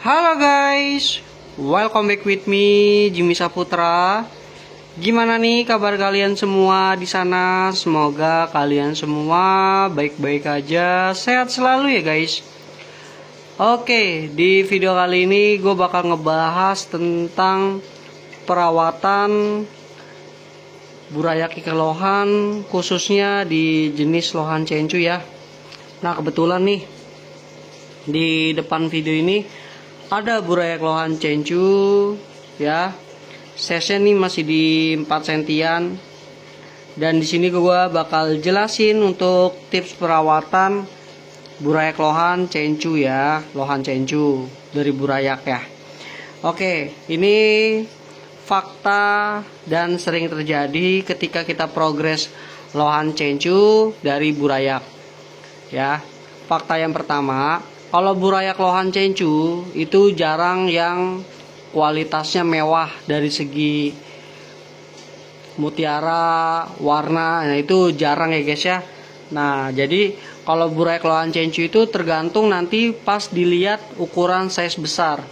Halo guys, welcome back with me Jimmy Saputra. Gimana nih kabar kalian semua di sana? Semoga kalian semua baik-baik aja, sehat selalu ya guys. Oke, di video kali ini gue bakal ngebahas tentang perawatan burayaki lohan, khususnya di jenis lohan cencu ya. Nah kebetulan nih di depan video ini ada burayak lohan cencu ya. Size-nya nih masih di 4 sentian. Dan di sini gua bakal jelasin untuk tips perawatan burayak lohan cencu ya, lohan cencu dari burayak ya. Oke, ini fakta dan sering terjadi ketika kita progres lohan cencu dari burayak ya. Fakta yang pertama, kalau burayak lohan cencu itu jarang yang kualitasnya mewah dari segi mutiara, warna, nah itu jarang ya guys ya. Nah jadi kalau burayak lohan cencu itu tergantung nanti pas dilihat ukuran size besar.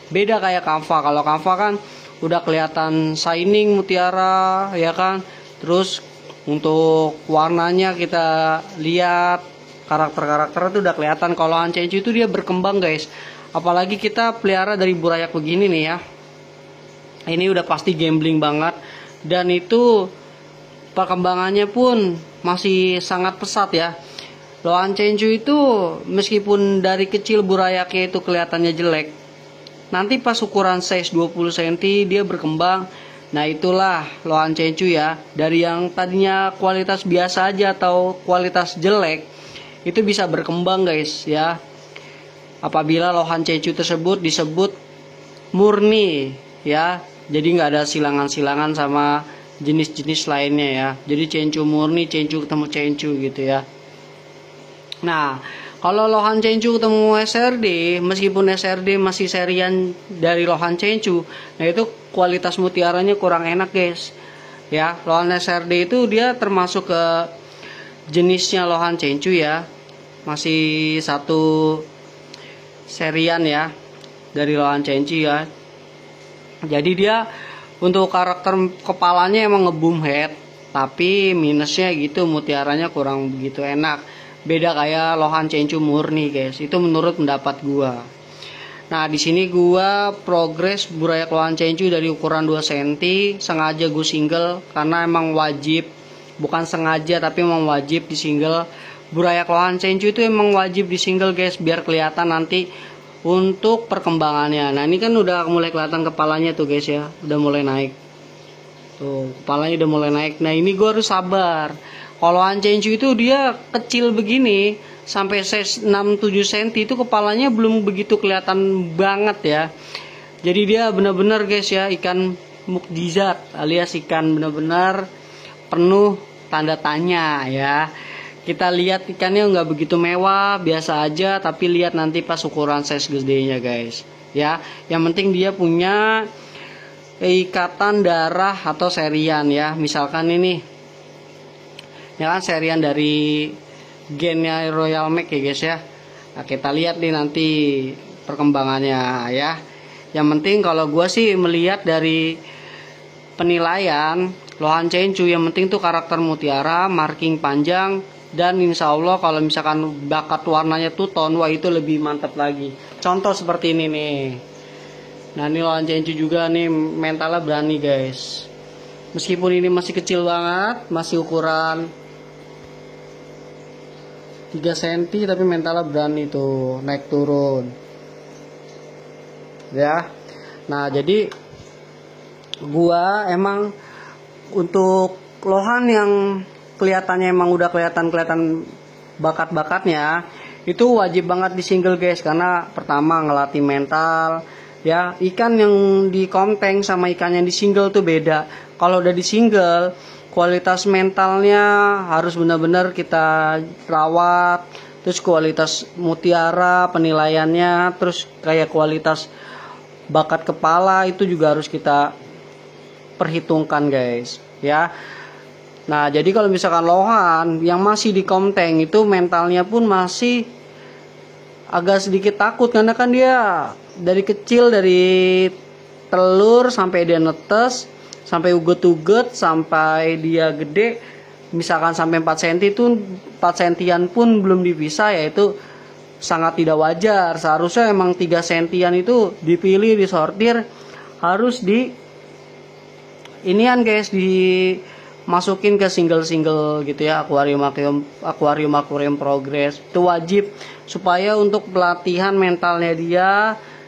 Beda kayak kamfa. Kalau kamfa kan udah kelihatan shining mutiara ya kan. Terus untuk warnanya kita lihat, karakter-karakter itu udah kelihatan. Kalau lohan cencu itu dia berkembang guys. Apalagi kita pelihara dari burayak begini nih ya. Ini udah pasti gambling banget. Dan itu perkembangannya pun masih sangat pesat ya. Lohan cencu itu meskipun dari kecil burayaknya itu kelihatannya jelek, nanti pas ukuran size 20 cm dia berkembang. Nah itulah lohan cencu ya. Dari yang tadinya kualitas biasa aja atau kualitas jelek, itu bisa berkembang guys ya. Apabila lohan cencu tersebut disebut murni ya. Jadi nggak ada silangan-silangan sama jenis-jenis lainnya ya. Jadi cencu murni, cencu ketemu cencu gitu ya. Nah kalau lohan cencu ketemu SRD, meskipun SRD masih serian dari lohan cencu, nah itu kualitas mutiaranya kurang enak guys ya. Lohan SRD itu dia termasuk ke jenisnya lohan cencu ya, masih satu serian ya dari lohan cencu ya. Jadi dia untuk karakter kepalanya emang ngeboom head, tapi minusnya gitu mutiaranya kurang begitu enak. Beda kayak lohan cencu murni guys. Itu menurut pendapat gua. Nah, di sini gua progres burayak lohan cencu dari ukuran 2 cm, sengaja gua single karena emang wajib, bukan sengaja tapi emang wajib di single. Burayak lohan cencu itu emang wajib di single guys, biar kelihatan nanti untuk perkembangannya. Nah ini kan udah mulai kelihatan kepalanya tuh guys ya, udah mulai naik tuh, kepalanya udah mulai naik. Nah ini gue harus sabar. Kalau lohan cencu itu dia kecil begini sampai size 6-7 cm itu kepalanya belum begitu kelihatan banget ya. Jadi dia benar-benar guys ya ikan mukjizat, alias ikan benar-benar penuh tanda tanya ya. Kita lihat ikannya nggak begitu mewah, biasa aja, tapi lihat nanti pas ukuran size gedenya guys ya. Yang penting dia punya ikatan darah atau serian ya. Misalkan ini ya kan serian dari gennya Royal Mac ya guys ya. Nah kita lihat nih nanti perkembangannya ya. Yang penting kalau gue sih melihat dari penilaian lohan cencu, yang penting tuh karakter mutiara, marking panjang, dan insya Allah kalau misalkan bakat warnanya tuh tone, wah itu lebih mantap lagi. Contoh seperti ini nih. Nah ini lohan cencu juga nih, mentalnya berani guys. Meskipun ini masih kecil banget, masih ukuran 3 cm, tapi mentalnya berani tuh, naik turun ya. Nah jadi gua emang untuk lohan yang kelihatannya emang udah kelihatan bakat-bakatnya, itu wajib banget di single guys. Karena pertama ngelatih mental ya. Ikan yang di komteng sama ikan yang di single tuh beda. Kalau udah di single, kualitas mentalnya harus benar-benar kita rawat. Terus kualitas mutiara penilaiannya, terus kayak kualitas bakat kepala itu juga harus kita perhitungkan guys ya. Nah jadi kalau misalkan lohan yang masih di komteng itu mentalnya pun masih agak sedikit takut, karena kan dia dari kecil, dari telur sampai dia netes, sampai uget-uget, sampai dia gede, misalkan sampai 4 cm itu 4 sentian pun belum dipisah, yaitu sangat tidak wajar. Seharusnya emang 3 sentian itu dipilih, disortir, harus di inian guys, dimasukin ke single gitu ya, akuarium progress. Itu wajib supaya untuk pelatihan mentalnya dia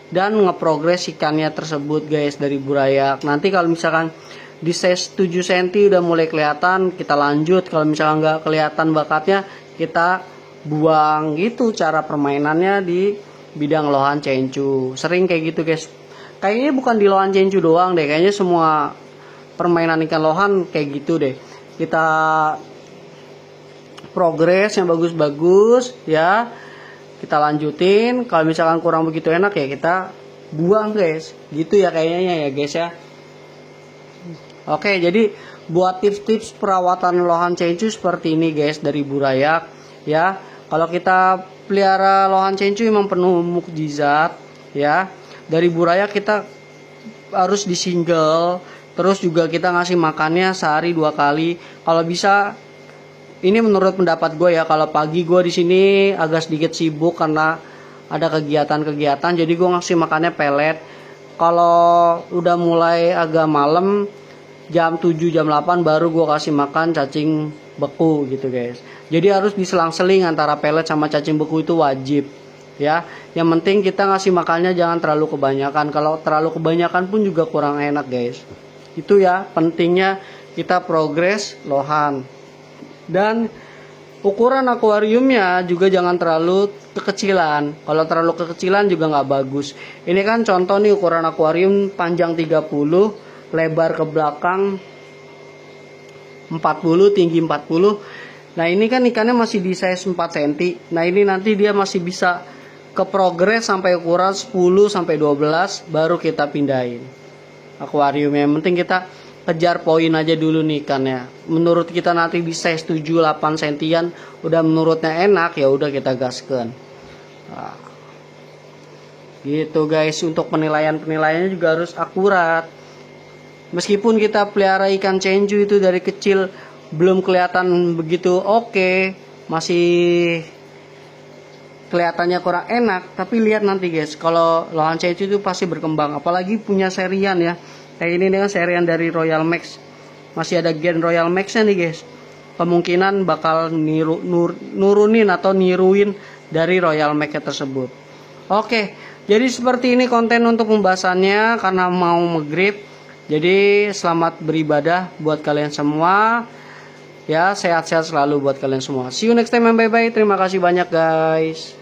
dan ngeprogres ikannya tersebut guys dari burayak. Nanti kalau misalkan di size 7 cm udah mulai kelihatan, kita lanjut. Kalau misalkan nggak kelihatan bakatnya, kita buang. Gitu cara permainannya di bidang lohan cencu. Sering kayak gitu guys. Kayaknya bukan di lohan cencu doang deh, kayaknya semua permainan ikan lohan kayak gitu deh. Kita progres yang bagus-bagus ya, kita lanjutin. Kalau misalkan kurang begitu enak ya kita buang guys. Gitu ya kayaknya ya guys ya. Oke, jadi buat tips-tips perawatan lohan cencu seperti ini guys dari burayak ya. Kalau kita pelihara lohan cencu memang penuh mukjizat ya. Dari burayak kita harus di single, terus juga kita ngasih makannya sehari 2 kali. Kalau bisa, ini menurut pendapat gue ya, kalau pagi gue di sini agak sedikit sibuk karena ada kegiatan-kegiatan, jadi gue ngasih makannya pelet. Kalau udah mulai agak malam, jam 7 jam 8 baru gue kasih makan cacing beku gitu guys. Jadi harus diselang-seling antara pelet sama cacing beku, itu wajib ya. Yang penting kita ngasih makannya jangan terlalu kebanyakan. Kalau terlalu kebanyakan pun juga kurang enak guys. Itu ya pentingnya kita progres lohan. Dan ukuran akuariumnya juga jangan terlalu kekecilan. Kalau terlalu kekecilan juga nggak bagus. Ini kan contoh nih ukuran akuarium, panjang 30, lebar ke belakang 40, tinggi 40. Nah ini kan ikannya masih di size 4 cm. Nah ini nanti dia masih bisa ke progres sampai ukuran 10 sampai 12 baru kita pindahin akuariumnya. Yang penting kita kejar poin aja dulu nih ikannya. Menurut kita nanti di size 7 8 sentian udah menurutnya enak, ya udah kita gaskan. Nah, gitu guys. Untuk penilaiannya juga harus akurat. Meskipun kita pelihara ikan cencu itu dari kecil belum kelihatan begitu oke, masih kelihatannya kurang enak, tapi lihat nanti guys, kalau lohan cencu itu pasti berkembang. Apalagi punya serian ya, kayak ini dengan serian dari Royal Max, masih ada gen Royal Max-nya nih guys. Kemungkinan bakal nurunin atau niruin dari Royal Max tersebut. Oke, jadi seperti ini konten untuk pembahasannya karena mau maghrib. Jadi selamat beribadah buat kalian semua. Ya, sehat-sehat selalu buat kalian semua. See you next time, bye bye. Terima kasih banyak guys.